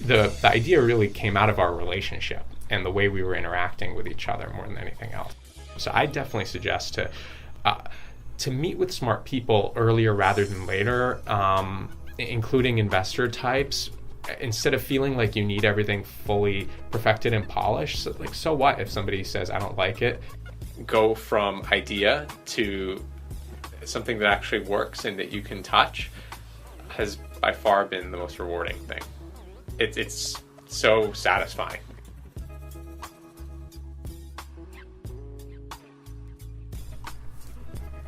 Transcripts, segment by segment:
the idea really came out of our relationship and the way we were interacting with each other more than anything else. So I definitely suggest to meet with smart people earlier rather than later, including investor types, instead of feeling like you need everything fully perfected and polished. So what if somebody says, I don't like it? Go from idea to something that actually works and that you can touch has by far been the most rewarding thing. It's so satisfying.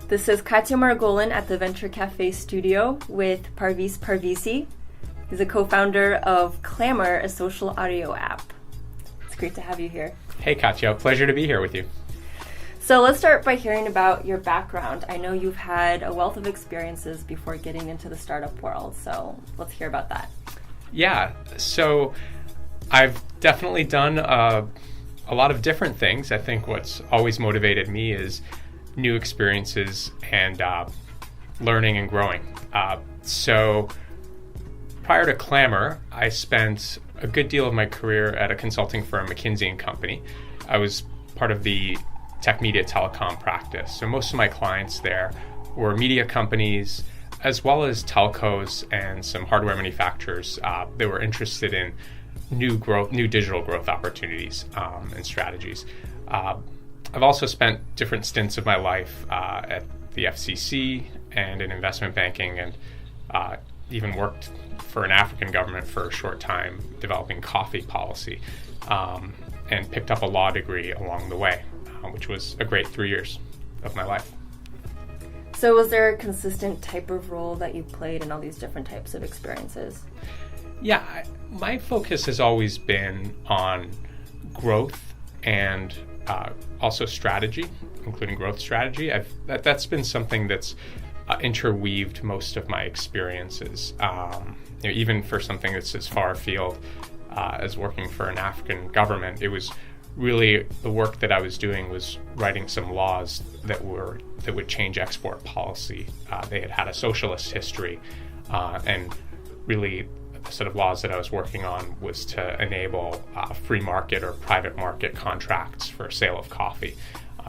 This is Katya Margolin at the Venture Cafe studio with Parviz Parvizi. He's a co-founder of Clammr, a social audio app. It's great to have you here. Hey Katya, pleasure to be here with you. So let's start by hearing about your background. I know you've had a wealth of experiences before getting into the startup world, so let's hear about that. Yeah, so I've definitely done a lot of different things. I think what's always motivated me is new experiences and learning and growing. So prior to Clammr, I spent a good deal of my career at a consulting firm, McKinsey and Company. I was part of the tech media telecom practice. So most of my clients there were media companies, as well as telcos and some hardware manufacturers that were interested in new digital growth opportunities and strategies. I've also spent different stints of my life at the FCC and in investment banking, and even worked for an African government for a short time developing coffee policy, and picked up a law degree along the way, which was a great 3 years of my life. So was there a consistent type of role that you played in all these different types of experiences? Yeah, my focus has always been on growth and also strategy, including growth strategy. That's been something that's interweaved most of my experiences. Even for something that's as far afield as working for an African government, it was really the work that I was doing was writing some laws that would change export policy. They had a socialist history, and really the set of laws that I was working on was to enable free market or private market contracts for sale of coffee.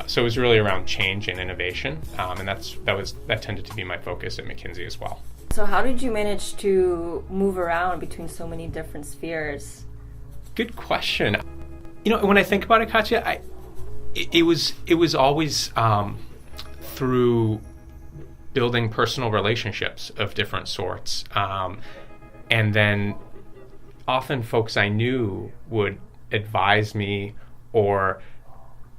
So it was really around change and innovation, and that tended to be my focus at McKinsey as well. So how did you manage to move around between so many different spheres? Good question. When I think about it, Katya, it was always through building personal relationships of different sorts. And then often folks I knew would advise me or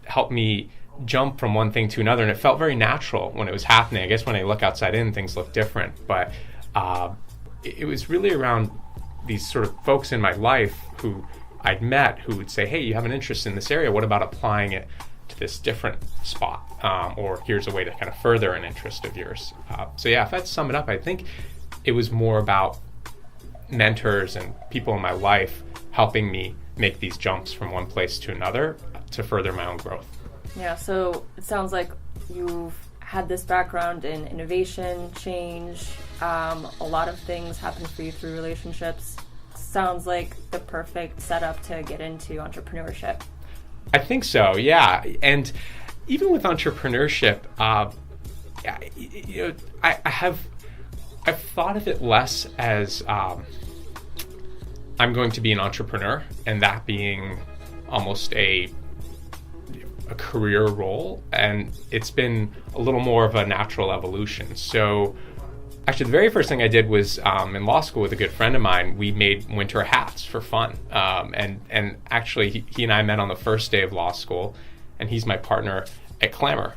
help me jump from one thing to another. And it felt very natural when it was happening. I guess when I look outside in, things look different. But it was really around these sort of folks in my life who I'd met who would say, hey, you have an interest in this area. What about applying it to this different spot? Or here's a way to kind of further an interest of yours. So yeah, if I had to sum it up, I think it was more about mentors and people in my life helping me make these jumps from one place to another to further my own growth. Yeah, so it sounds like you've had this background in innovation, change, a lot of things happen for you through relationships. Sounds like the perfect setup to get into entrepreneurship. I think so, yeah. And even with entrepreneurship, I've thought of it less as I'm going to be an entrepreneur, and that being almost a career role, and it's been a little more of a natural evolution. So actually, the very first thing I did was in law school with a good friend of mine, we made winter hats for fun. And actually, he and I met on the first day of law school, and he's my partner at Clammr,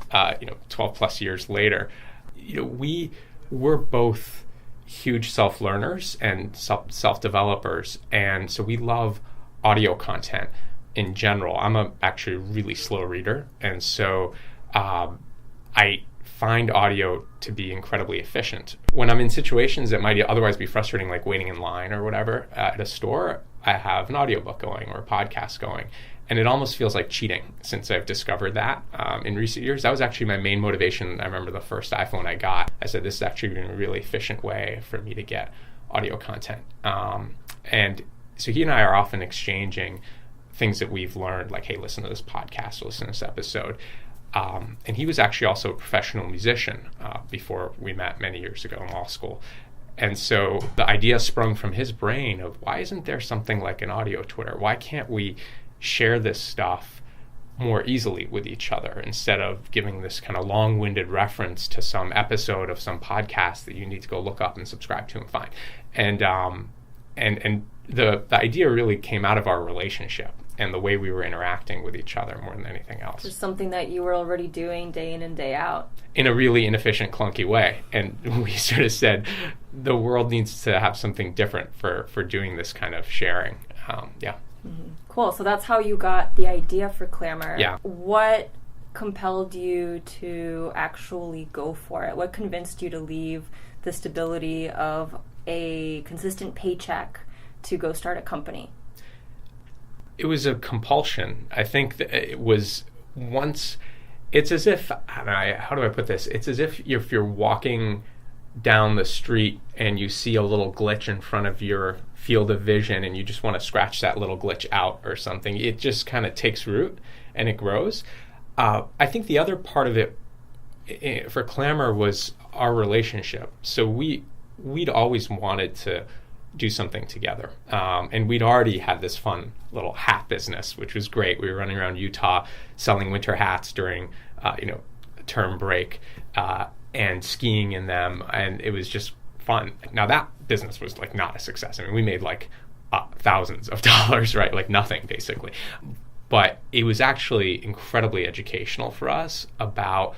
12 plus years later. We were both huge self-learners and self-developers, and so we love audio content in general. I'm actually a really slow reader, and so I find audio to be incredibly efficient. When I'm in situations that might otherwise be frustrating, like waiting in line or whatever at a store, I have an audiobook going or a podcast going. And it almost feels like cheating since I've discovered that in recent years. That was actually my main motivation. I remember the first iPhone I got, I said, this is actually a really efficient way for me to get audio content. And so he and I are often exchanging things that we've learned, like, hey, listen to this podcast, listen to this episode. And he was actually also a professional musician before we met many years ago in law school. And so the idea sprung from his brain of, why isn't there something like an audio Twitter? Why can't we share this stuff more easily with each other instead of giving this kind of long-winded reference to some episode of some podcast that you need to go look up and subscribe to and find? And the idea really came out of our relationship and the way we were interacting with each other more than anything else. Just something that you were already doing day in and day out. In a really inefficient, clunky way. And we sort of said, the world needs to have something different for doing this kind of sharing. Mm-hmm. Cool. So that's how you got the idea for Clammr. Yeah. What compelled you to actually go for it? What convinced you to leave the stability of a consistent paycheck to go start a company? It was a compulsion. I think that it was once, it's as if, how do I put this? It's as if you're walking down the street and you see a little glitch in front of your field of vision and you just want to scratch that little glitch out or something. It just kind of takes root and it grows. I think the other part of it for Clammr was our relationship. So we'd always wanted to do something together. And we'd already had this fun little hat business, which was great. We were running around Utah selling winter hats during, term break and skiing in them. And it was just fun. Now that business was like not a success. I mean, we made like thousands of dollars, right? Like nothing basically. But it was actually incredibly educational for us about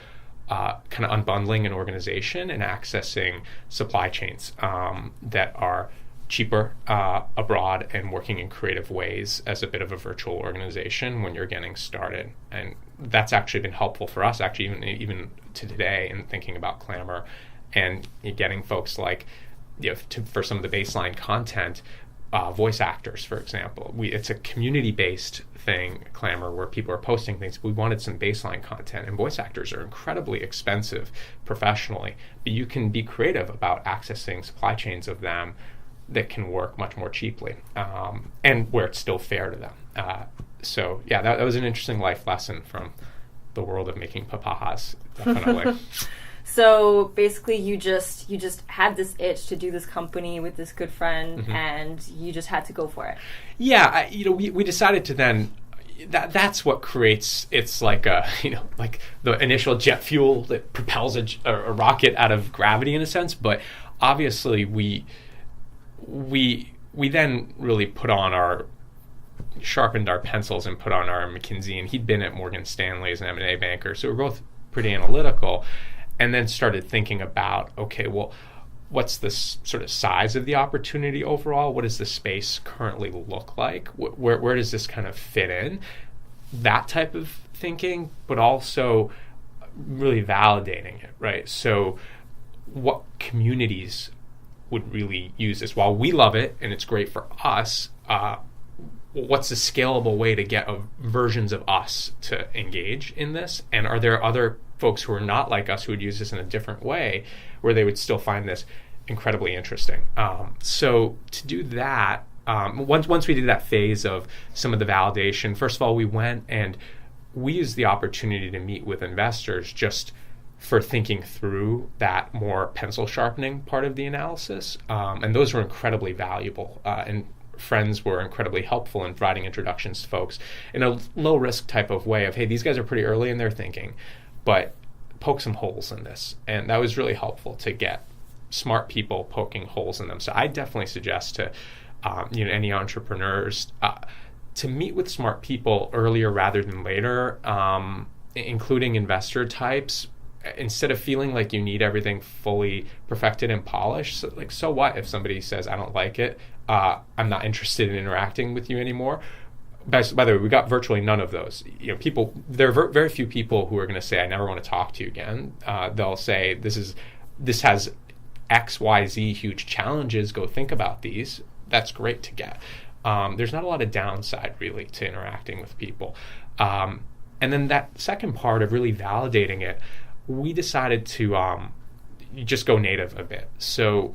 kind of unbundling an organization and accessing supply chains that are cheaper abroad and working in creative ways as a bit of a virtual organization when you're getting started. And that's actually been helpful for us, actually, even to today in thinking about Clammr and getting folks like, for some of the baseline content, voice actors, for example. It's a community-based thing, Clammr, where people are posting things. We wanted some baseline content, and voice actors are incredibly expensive professionally, but you can be creative about accessing supply chains of them that can work much more cheaply, and where it's still fair to them. That was an interesting life lesson from the world of making papahas, definitely. So basically you just had this itch to do this company with this good friend, mm-hmm. and you just had to go for it. Yeah, we decided to then, that's what creates, it's like like the initial jet fuel that propels a rocket out of gravity in a sense, but obviously we then really sharpened our pencils and put on our McKinsey, and he'd been at Morgan Stanley as an M&A banker, so we're both pretty analytical, and then started thinking about, okay, well, what's the sort of size of the opportunity overall? What does the space currently look like? Where does this kind of fit in? That type of thinking, but also really validating it, right? So what communities would really use this? While we love it and it's great for us, what's the scalable way to get versions of us to engage in this? And are there other folks who are not like us who would use this in a different way where they would still find this incredibly interesting? So to do that, once we did that phase of some of the validation, first of all, we went and we used the opportunity to meet with investors just for thinking through that more pencil sharpening part of the analysis. And those were incredibly valuable. And friends were incredibly helpful in providing introductions to folks in a low risk type of way of, hey, these guys are pretty early in their thinking, but poke some holes in this. And that was really helpful to get smart people poking holes in them. So I definitely suggest to any entrepreneurs to meet with smart people earlier rather than later, including investor types, instead of feeling like you need everything fully perfected and polished. So what if somebody says, I don't like it, I'm not interested in interacting with you anymore? By the way, we got virtually none of those. There are very few people who are going to say, I never want to talk to you again. They'll say, this has X, Y, Z huge challenges. Go think about these. That's great to get. There's not a lot of downside really to interacting with people. And then that second part of really validating it, we decided to just go native a bit. So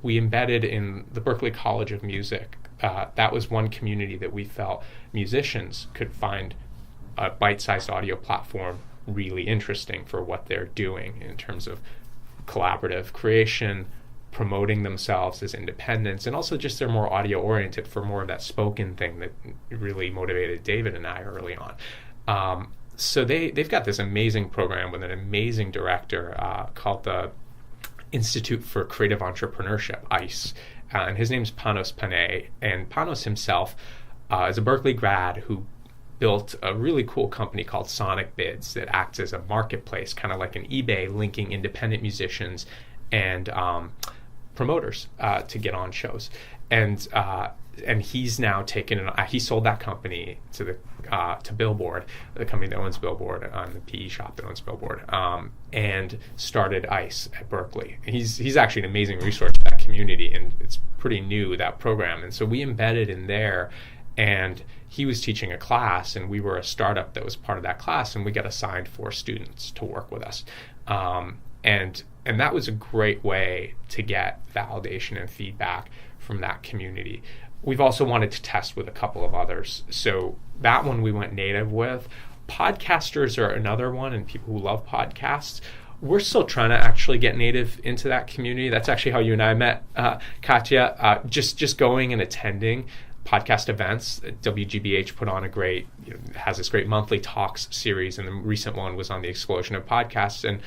we embedded in the Berklee College of Music that was one community that we felt musicians could find a bite-sized audio platform really interesting for what they're doing in terms of collaborative creation, promoting themselves as independents, and also just they're more audio oriented for more of that spoken thing that really motivated David and I early on. So they've got this amazing program with an amazing director called the Institute for Creative Entrepreneurship, ICE, and his name's Panos Panay. And Panos himself is a Berkeley grad who built a really cool company called Sonic Bids that acts as a marketplace, kind of like an eBay, linking independent musicians and promoters to get on shows. And he's now taken he sold that company to Billboard, the company that owns Billboard, the PE shop that owns Billboard, and started ICE at Berkeley. He's actually an amazing resource for that community, and it's pretty new, that program. And so we embedded in there, and he was teaching a class, and we were a startup that was part of that class, and we got assigned 4 students to work with us. And that was a great way to get validation and feedback from that community. We've also wanted to test with a couple of others. So that one we went native with. Podcasters are another one, and people who love podcasts. We're still trying to actually get native into that community. That's actually how you and I met, Katya. Just going and attending podcast events. WGBH put on has this great monthly talks series, and the recent one was on the explosion of podcasts. And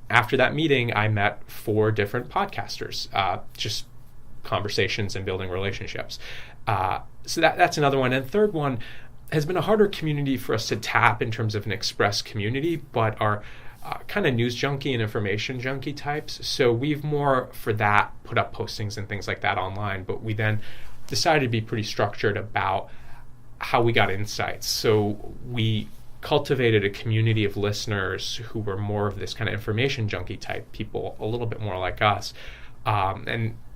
after that meeting, I met 4 different podcasters, just conversations and building relationships. So that's another one. And third one has been a harder community for us to tap in terms of an express community, but are kind of news junkie and information junkie types. So we've more for that put up postings and things like that online, but we then decided to be pretty structured about how we got insights. So we cultivated a community of listeners who were more of this kind of information junkie type people, a little bit more like us,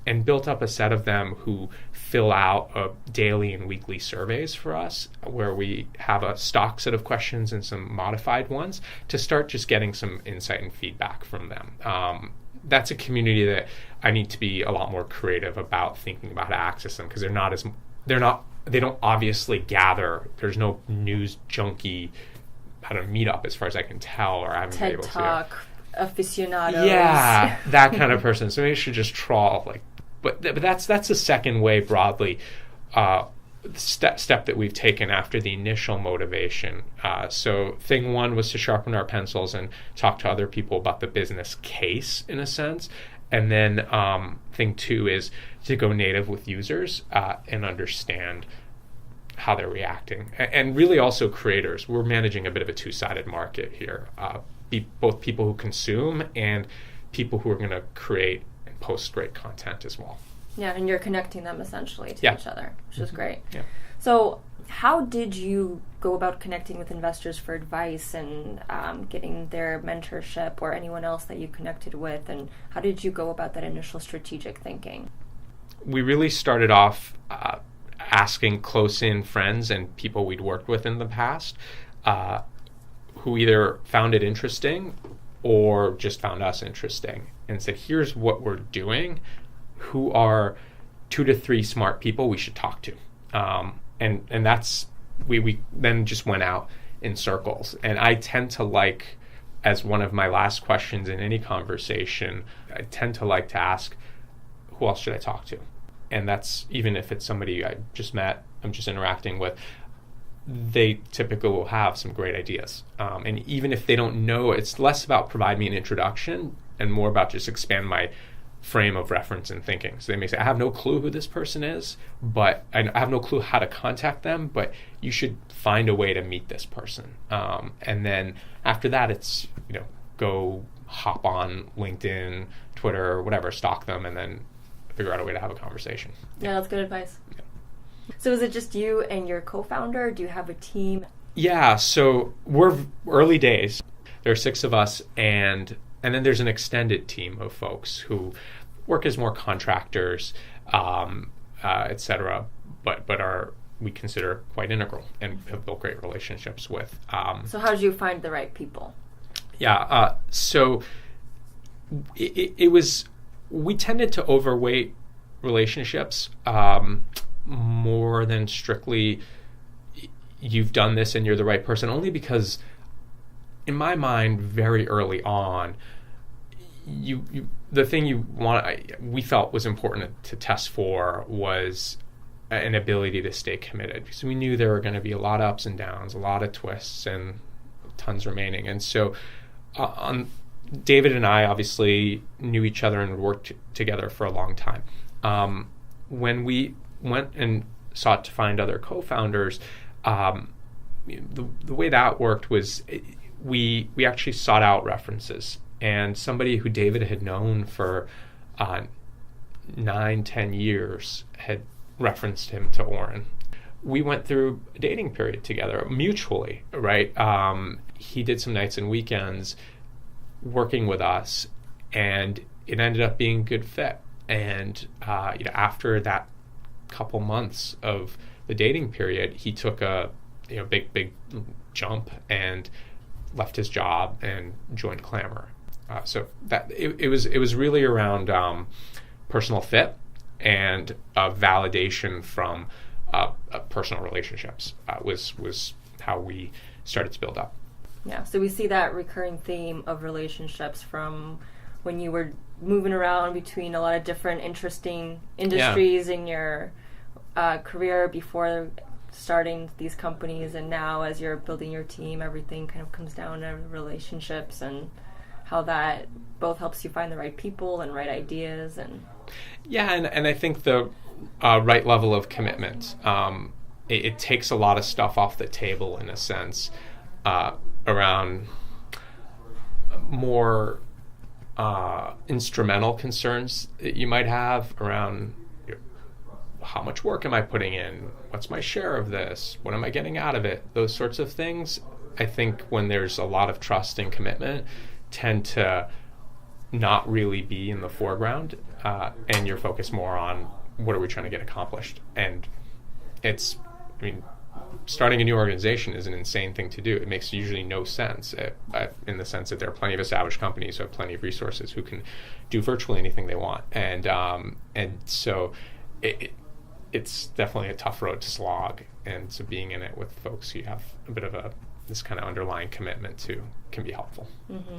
and built up a set of them who fill out daily and weekly surveys for us, where we have a stock set of questions and some modified ones to start just getting some insight and feedback from them. That's a community that I need to be a lot more creative about thinking about how to access them, because they don't obviously gather. There's no news junkie meetup as far as I can tell, or I haven't been able to. TED Talk aficionados. Yeah, that kind of person. So maybe I should just trawl but that's the second way broadly step that we've taken after the initial motivation. So thing 1 was to sharpen our pencils and talk to other people about the business case in a sense. And then thing 2 is to go native with users and understand how they're reacting. And really also creators. We're managing a bit of a 2-sided market here. Both people who consume and people who are going to create and post great content as well. Yeah, and you're connecting them essentially to each other, which is great. Yeah. So how did you go about connecting with investors for advice and getting their mentorship, or anyone else that you connected with, and how did you go about that initial strategic thinking? We really started off asking close-in friends and people we'd worked with in the past who either found it interesting or just found us interesting, and said, here's what we're doing. Who are 2 to 3 smart people we should talk to? And that's, we then just went out in circles. And I tend to as one of my last questions in any conversation, I tend to like to ask, who else should I talk to? And that's, even if it's somebody I just met, I'm just interacting with, they typically will have some great ideas. And even if they don't know, it's less about provide me an introduction and more about just expand my frame of reference and thinking. So they may say, I have no clue who this person is, but I have no clue how to contact them, but you should find a way to meet this person. And then after that, it's, go hop on LinkedIn, Twitter, or whatever, stalk them, and then figure out a way to have a conversation. Yeah, that's good advice. Yeah. So is it just you and your co-founder? Do you have a team? Yeah, so we're early days. There are 6 of us, and then there's an extended team of folks who work as more contractors, et cetera, but are, we consider, quite integral and have built great relationships with. So how did you find the right people? Yeah, so it was, we tended to overweight relationships more than strictly you've done this and you're the right person, only because in my mind, very early on, the thing we felt was important to test for was an ability to stay committed, because we knew there were going to be a lot of ups and downs, a lot of twists, and tons remaining. And so David and I obviously knew each other and worked together for a long time. When we went and sought to find other co-founders, the way that worked was we actually sought out references, and somebody who David had known for 9-10 years had referenced him to Oren. We went through a dating period together mutually, right? He did some nights and weekends working with us, and it ended up being a good fit. And after that couple months of the dating period, he took a big jump and left his job and joined Clammr. So that it was really around personal fit and validation from personal relationships was how we started to build up. Yeah, so we see that recurring theme of relationships from when you were moving around between a lot of different interesting industries in your career before starting these companies, and now as you're building your team, everything kind of comes down to relationships and how that both helps you find the right people and right ideas. And and I think the right level of commitment. It takes a lot of stuff off the table, in a sense, around more instrumental concerns that you might have around how much work am I putting in? What's my share of this? What am I getting out of it? Those sorts of things, I think, when there's a lot of trust and commitment, tend to not really be in the foreground, and you're focused more on what are we trying to get accomplished. And starting a new organization is an insane thing to do. It makes usually no sense in the sense that there are plenty of established companies who have plenty of resources who can do virtually anything they want. And so it's definitely a tough road to slog. And so being in it with folks who you have a bit of this kind of underlying commitment to can be helpful. Mm-hmm.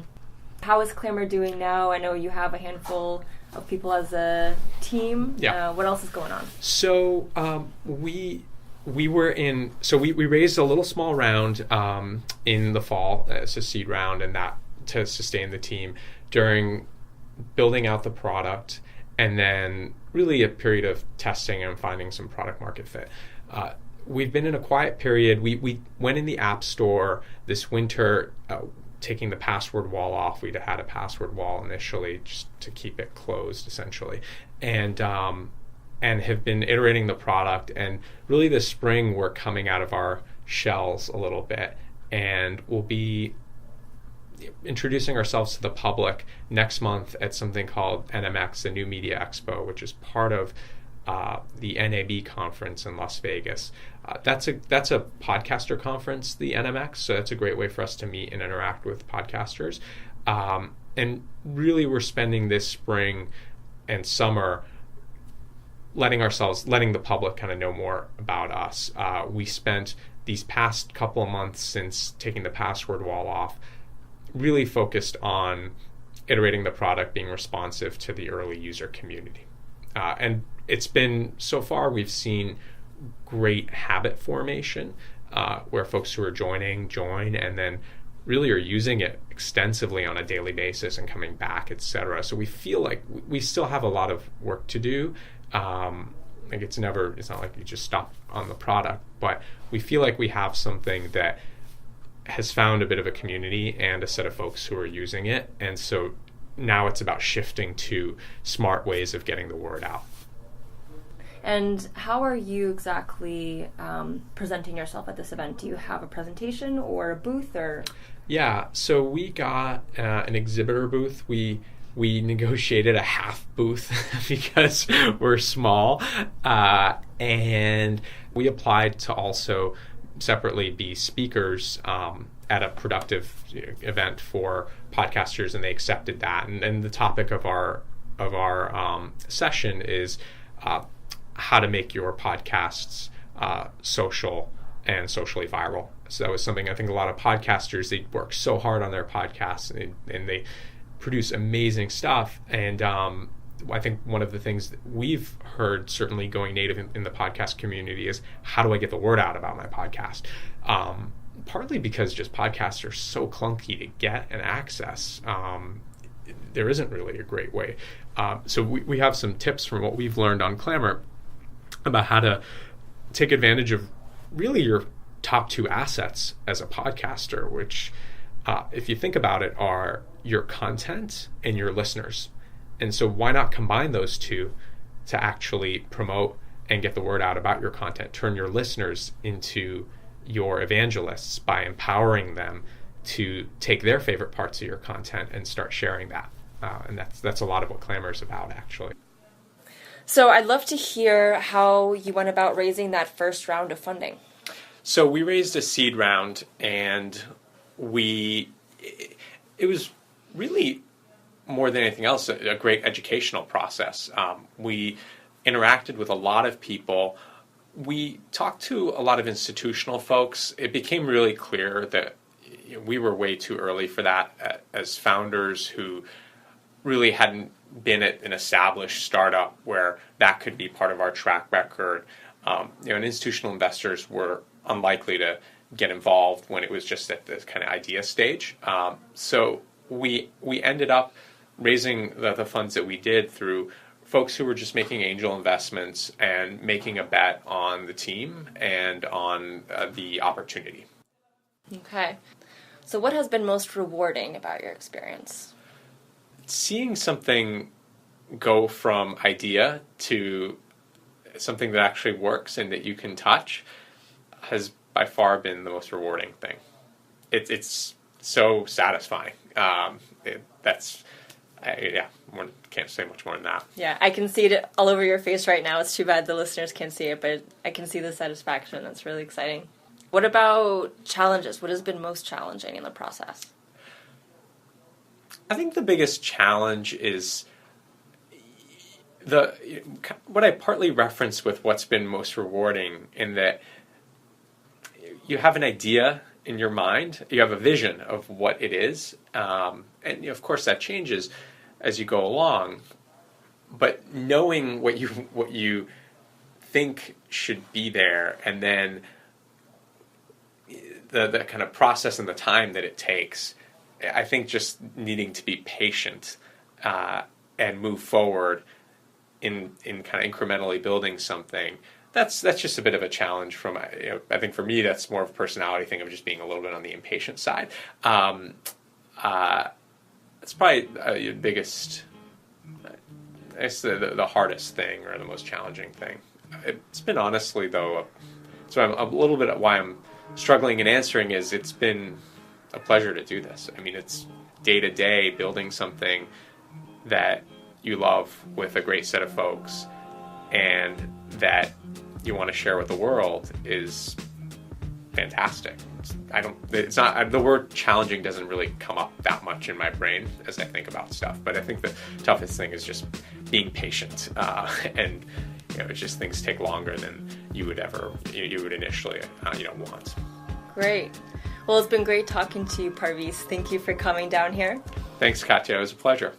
How is Clammr doing now? I know you have a handful of people as a team. Yeah. What else is going on? So we raised a little small round in the fall as a seed round, and that to sustain the team during building out the product, and then really a period of testing and finding some product market fit. We've been in a quiet period. We went in the App Store this winter, taking the password wall off. We'd had a password wall initially just to keep it closed, essentially, and have been iterating the product. And really this spring, we're coming out of our shells a little bit, and we'll be introducing ourselves to the public next month at something called NMX, the New Media Expo, which is part of the NAB conference in Las Vegas. That's a podcaster conference, the NMX, so that's a great way for us to meet and interact with podcasters. And really we're spending this spring and summer letting the public kind of know more about us. We spent these past couple of months since taking the password wall off really focused on iterating the product, being responsive to the early user community. And it's been, so far, we've seen great habit formation where folks who are join and then really are using it extensively on a daily basis and coming back, etc. So we feel like we still have a lot of work to do. It's not like you just stop on the product, but we feel like we have something that has found a bit of a community and a set of folks who are using it. And so now it's about shifting to smart ways of getting the word out. And how are you exactly presenting yourself at this event? Do you have a presentation or a booth? Or Yeah, so we got an exhibitor booth. We negotiated a half booth because we're small, and we applied to also separately be speakers at a productive event for podcasters, and they accepted that. And the topic of our session is how to make your podcasts social and socially viral. So that was something I think a lot of podcasters, they work so hard on their podcasts and they produce amazing stuff. And I think one of the things that we've heard, certainly going native in the podcast community, is how do I get the word out about my podcast? Partly because just podcasts are so clunky to get and access. There isn't really a great way. So we have some tips from what we've learned on Clammr about how to take advantage of really your top two assets as a podcaster, which, if you think about it, are your content and your listeners. And so why not combine those two to actually promote and get the word out about your content? Turn your listeners into your evangelists by empowering them to take their favorite parts of your content and start sharing that. And that's a lot of what Clammr is about, actually. So I'd love to hear how you went about raising that first round of funding. So we raised a seed round, and it was really, more than anything else, a great educational process. We interacted with a lot of people. We talked to a lot of institutional folks. It became really clear that we were way too early for that as founders who really hadn't been at an established startup where that could be part of our track record. And institutional investors were unlikely to get involved when it was just at the kind of idea stage. So we ended up raising the funds that we did through folks who were just making angel investments and making a bet on the team and on the opportunity. Okay. So what has been most rewarding about your experience? Seeing something go from idea to something that actually works and that you can touch has by far been the most rewarding thing. It's so satisfying. Can't say much more than that. Yeah, I can see it all over your face right now. It's too bad the listeners can't see it, but I can see the satisfaction. That's really exciting. What about challenges? What has been most challenging in the process? I think the biggest challenge is what I partly referenced with what's been most rewarding, in that you have an idea in your mind, you have a vision of what it is, and of course that changes as you go along. But knowing what you think should be there, and then the kind of process and the time that it takes, I think just needing to be patient and move forward in kind of incrementally building something. That's just a bit of a challenge from, I think for me, that's more of a personality thing of just being a little bit on the impatient side. It's probably the biggest, it's the hardest thing or the most challenging thing. It's been honestly, though, so I'm a little bit why I'm struggling in answering is it's been a pleasure to do this. I mean, it's day to day building something that you love with a great set of folks and that you want to share with the world is fantastic. The word challenging doesn't really come up that much in my brain as I think about stuff, but I think the toughest thing is just being patient, and it's just things take longer than you would initially want. Great. Well, it's been great talking to you, Parviz. Thank you for coming down here. Thanks, Katya. It was a pleasure.